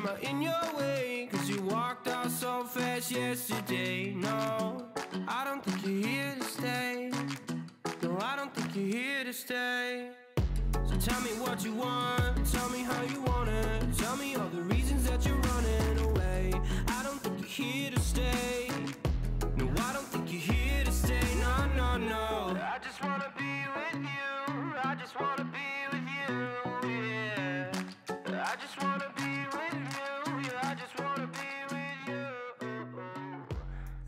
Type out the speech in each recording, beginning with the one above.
am I in your way? Cause you walked out so fast yesterday. No, I don't think you're here to stay. No, I don't think you're here to stay. So tell me what you want, tell me how you want it. Tell me all the reasons that you're running away. I don't think you're here to stay. No, I don't think you're here to stay. No, no, no. I just wanna be with you. I just wanna be with you, yeah. I just wanna be with you. Yeah, I just wanna be with you.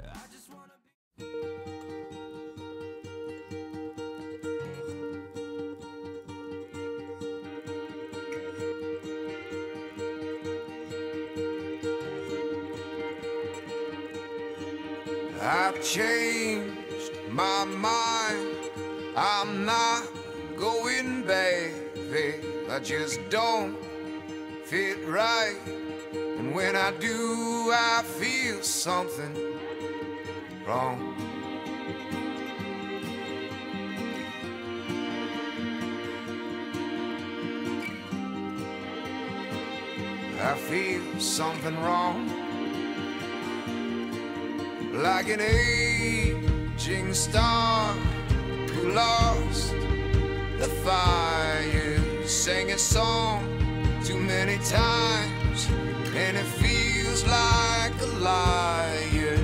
I just wanna be. I've changed my mind. I'm not going back. I just don't fit right. And when I do, I feel something wrong. I feel something wrong. Like an aging star who lost the fire, sang a song too many times, and it feels like a liar.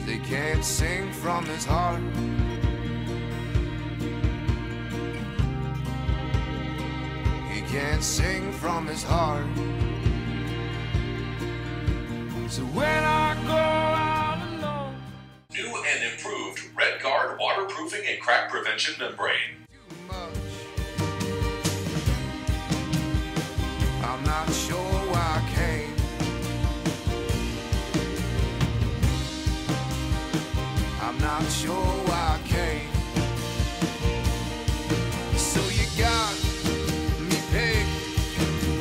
They can't sing from his heart. He can't sing from his heart. So when I go out alone. New and improved Red Guard waterproofing and crack prevention membrane. I'm not sure why I came. I'm not sure why I came. So you got me pegged,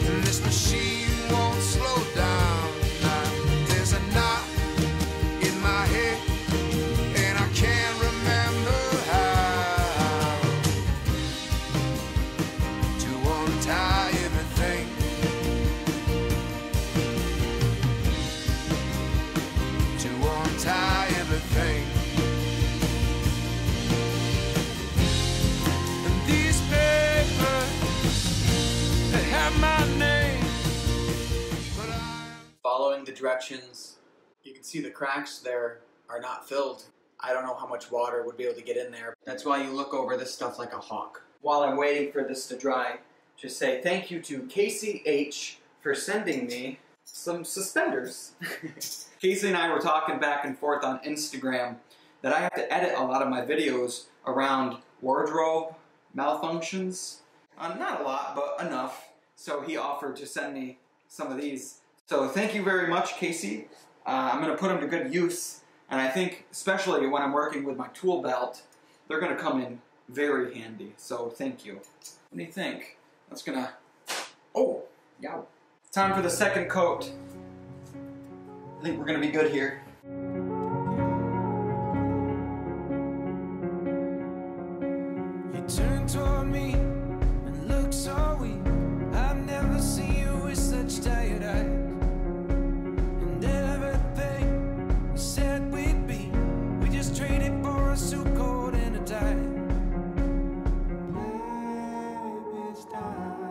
and this machine won't slow down. There's a knot in my head, and I can't remember how to untie everything. To untie everything. And these papers, they have my name. But Following the directions, you can see the cracks there are not filled. I don't know how much water would be able to get in there. That's why you look over this stuff like a hawk. While I'm waiting for this to dry, just say thank you to Casey H for sending me some suspenders. Casey and I were talking back and forth on Instagram that I have to edit a lot of my videos around wardrobe malfunctions. Not a lot, but enough. So he offered to send me some of these. So thank you very much, Casey. I'm going to put them to good use. And I think, especially when I'm working with my tool belt, they're going to come in very handy. So thank you. What do you think? That's going to... Oh, yeah. Time for the second coat. I think we're going to be good here. You turn toward me and look so weak. I've never seen you with such tired eyes. And everything we said we'd be, we just traded for a suit coat and a tie. Maybe it's time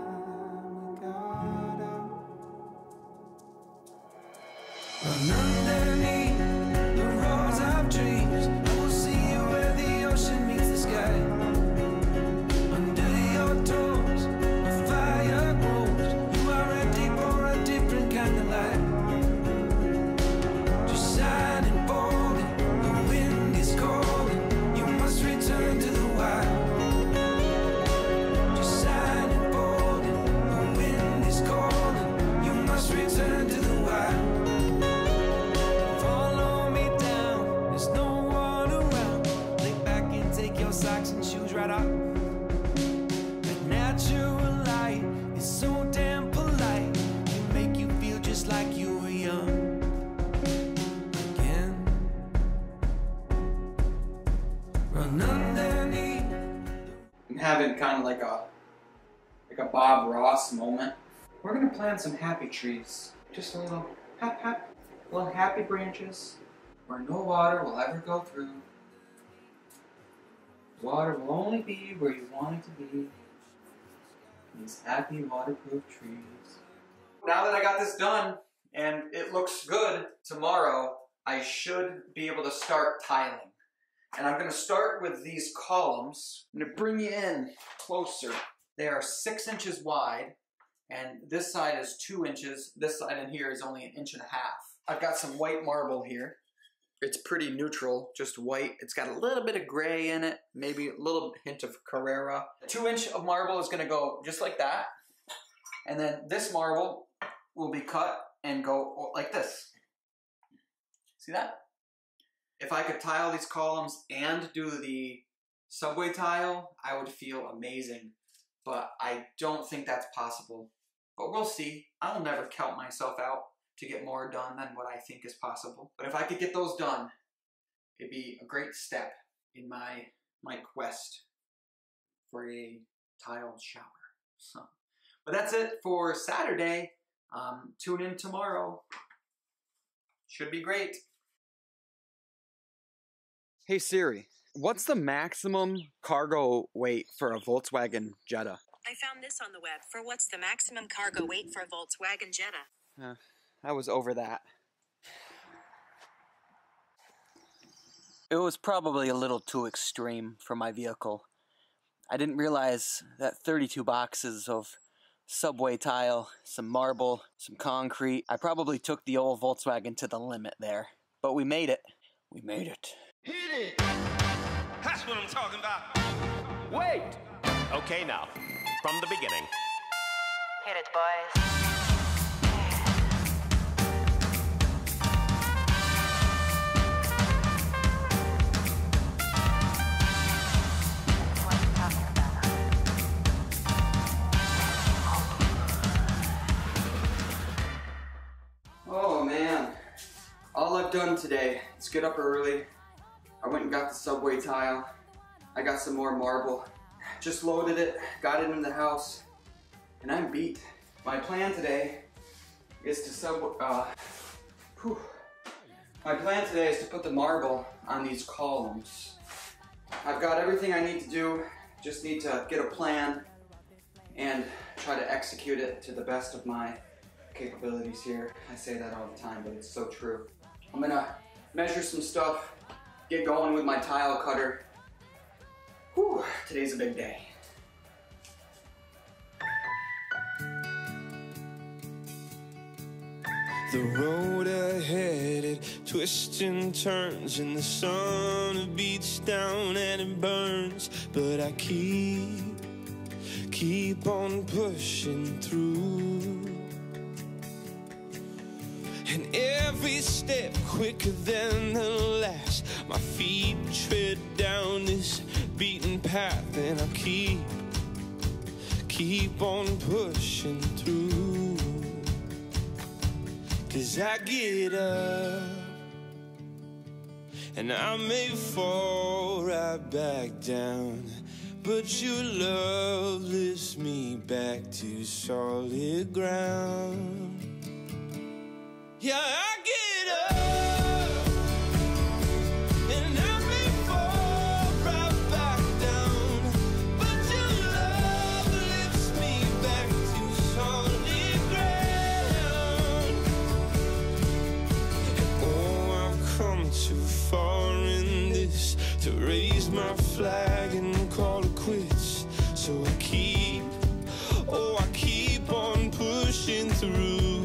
we got out. Run underneath the rows of trees, and we'll see you where the ocean meets the sky. Under your toes, a fire grows. You are ready for a different kind of life. Just shining bold, the wind is calling. You must return to the wild. Just shining bold, the wind is calling. You must return to the wild. Socks and shoes right off. The natural light is so damn polite. It make you feel just like you were young again. Run underneath. I'm having kind of like a Bob Ross moment. We're gonna plant some happy trees. Just a little little happy branches where no water will ever go through. Water will only be where you want it to be. These happy waterproof trees. Now that I got this done and it looks good, tomorrow I should be able to start tiling. And I'm going to start with these columns. I'm going to bring you in closer. They are 6 inches wide, and this side is 2 inches. This side in here is only 1.5 inches. I've got some white marble here. It's pretty neutral, just white. It's got a little bit of gray in it, maybe a little hint of Carrara. 2 inch of marble is going to go just like that. And then this marble will be cut and go like this. See that? If I could tile these columns and do the subway tile, I would feel amazing. But I don't think that's possible. But we'll see. I'll never count myself out to get more done than what I think is possible. But if I could get those done, it'd be a great step in my quest for a tiled shower. So, but that's it for Saturday. Tune in tomorrow. Should be great. Hey Siri, what's the maximum cargo weight for a Volkswagen Jetta? I found this on the web for what's the maximum cargo weight for a Volkswagen Jetta. I was over that. It was probably a little too extreme for my vehicle. I didn't realize that 32 boxes of subway tile, some marble, some concrete. I probably took the old Volkswagen to the limit there. But we made it. We made it. Hit it! That's what I'm talking about. Wait! Okay, now, from the beginning. Hit it, boys. Oh man, all I've done today is get up early. I went and got the subway tile. I got some more marble. Just loaded it, got it in the house, and I'm beat. My plan today is to put the marble on these columns. I've got everything I need to do. Just need to get a plan and try to execute it to the best of my capabilities here. I say that all the time, but it's so true. I'm gonna measure some stuff, get going with my tile cutter. Whew, today's a big day. The road ahead, it twists and turns, and the sun beats down and it burns. But I keep on pushing through. And every step quicker than the last, my feet tread down this beaten path, and I keep on pushing through. 'Cause I get up and I may fall right back down, but your love lifts me back to solid ground. Yeah, I get up and I may fall right back down, but your love lifts me back to solid ground. And oh, I've come too far in this to raise my flag and call it quits. So I keep on pushing through.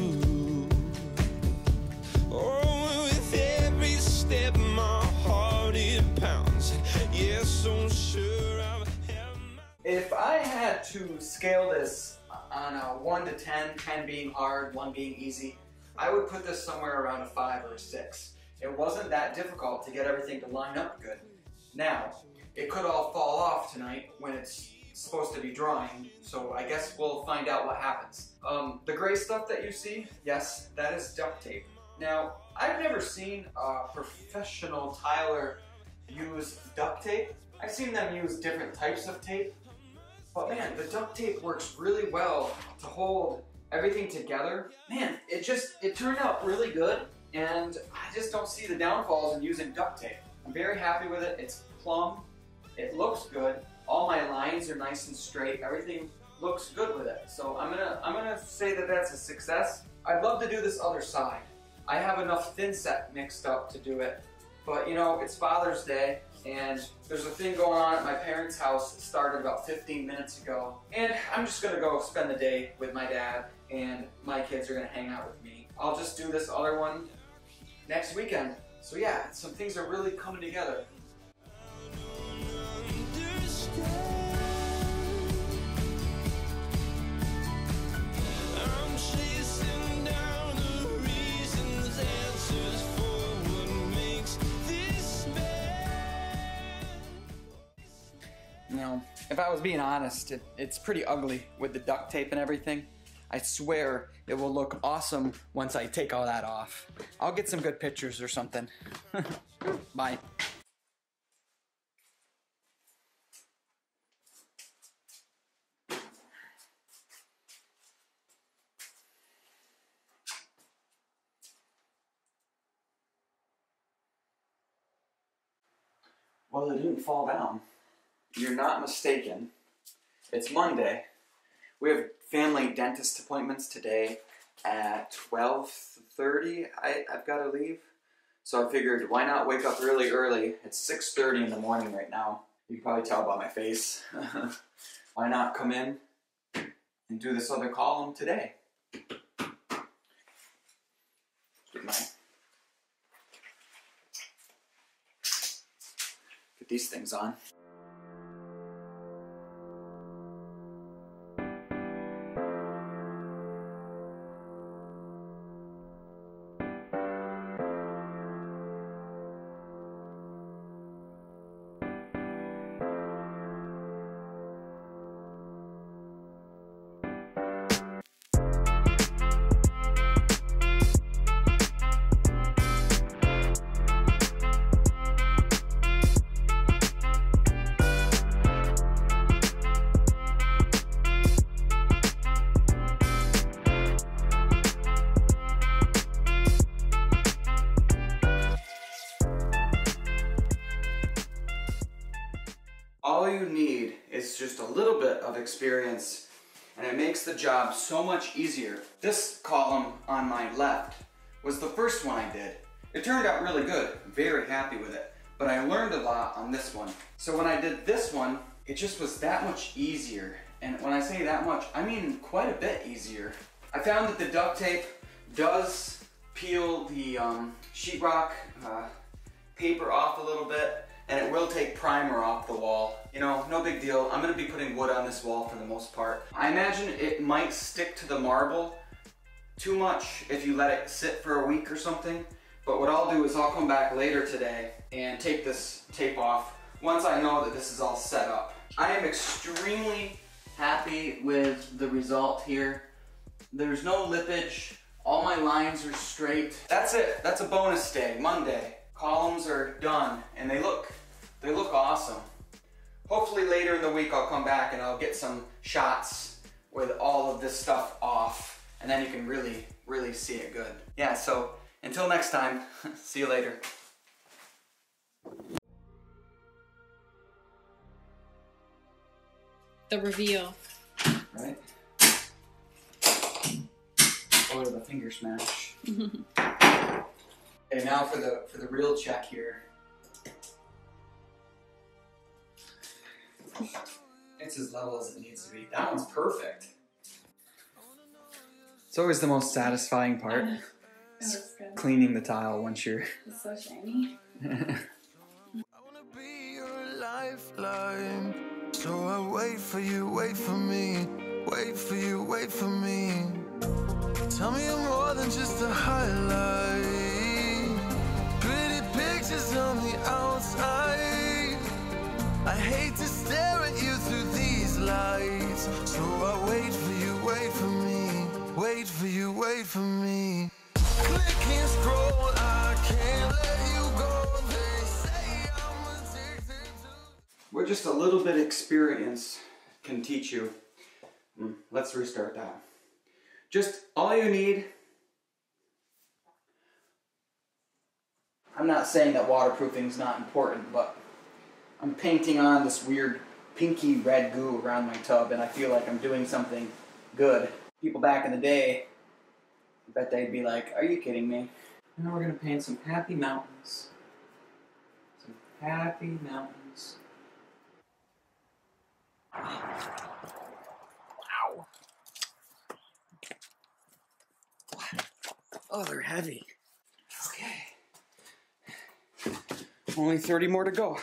If I had to scale this on a 1 to 10, 10 being hard, 1 being easy, I would put this somewhere around a 5 or a 6. It wasn't that difficult to get everything to line up good. Now, it could all fall off tonight when it's supposed to be drying, so I guess we'll find out what happens. The gray stuff that you see, yes, that is duct tape. Now, I've never seen a professional tiler use duct tape. I've seen them use different types of tape, but man, the duct tape works really well to hold everything together, man, it turned out really good, and I just don't see the downfalls in using duct tape. I'm very happy with it. It's plumb. It looks good. All my lines are nice and straight. Everything looks good with it. So I'm gonna say that that's a success. I'd love to do this other side. I have enough thin set mixed up to do it, but you know, it's Father's Day, and there's a thing going on at my parents' house that started about 15 minutes ago, and I'm just gonna go spend the day with my dad, and my kids are gonna hang out with me. I'll just do this other one next weekend. So yeah, some things are really coming together. You know, if I was being honest, it's pretty ugly with the duct tape and everything. I swear it will look awesome once I take all that off. I'll get some good pictures or something. Bye. Well, it didn't fall down. You're not mistaken. It's Monday. We have family dentist appointments today at 12:30. I've got to leave. So I figured, why not wake up really early? It's 6:30 in the morning right now. You can probably tell by my face. Why not come in and do this other column today? Get these things on. All you need is just a little bit of experience, and it makes the job so much easier. This column on my left was the first one I did. It turned out really good, very happy with it, but I learned a lot on this one. So when I did this one, it just was that much easier. And when I say that much, I mean quite a bit easier. I found that the duct tape does peel the sheetrock paper off a little bit, and it will take primer off the wall. You know, no big deal. I'm gonna be putting wood on this wall for the most part. I imagine it might stick to the marble too much if you let it sit for a week or something, but what I'll do is I'll come back later today and take this tape off once I know that this is all set up. I am extremely happy with the result here. There's no lippage. All my lines are straight. That's it. That's a bonus day, Monday. Columns are done, and they look awesome. Hopefully later in the week I'll come back and I'll get some shots with all of this stuff off, and then you can really, really see it good. Yeah, so until next time, see you later. The reveal. Right? Or the finger smash. Okay, now for the real check here. It's as level as it needs to be. That one's perfect. It's always the most satisfying part. Cleaning the tile once you're... It's so shiny. I wanna be your lifeline. So I wait for you, wait for me. Wait for you, wait for me. Tell me you're more than just a highlight. Pretty pictures on the outside. I hate to stare at you through these lights. So I wait for you, wait for me. Wait for you, wait for me. Click and scroll, I can't let you go. They say I'm addicted to... Where just a little bit of experience can teach you. Let's restart that. Just all you need. I'm not saying that waterproofing is not important, but I'm painting on this weird pinky red goo around my tub, and I feel like I'm doing something good. People back in the day, I bet they'd be like, are you kidding me? Now we're going to paint some happy mountains. Some happy mountains. Wow. Oh, they're heavy. Okay. Only 30 more to go.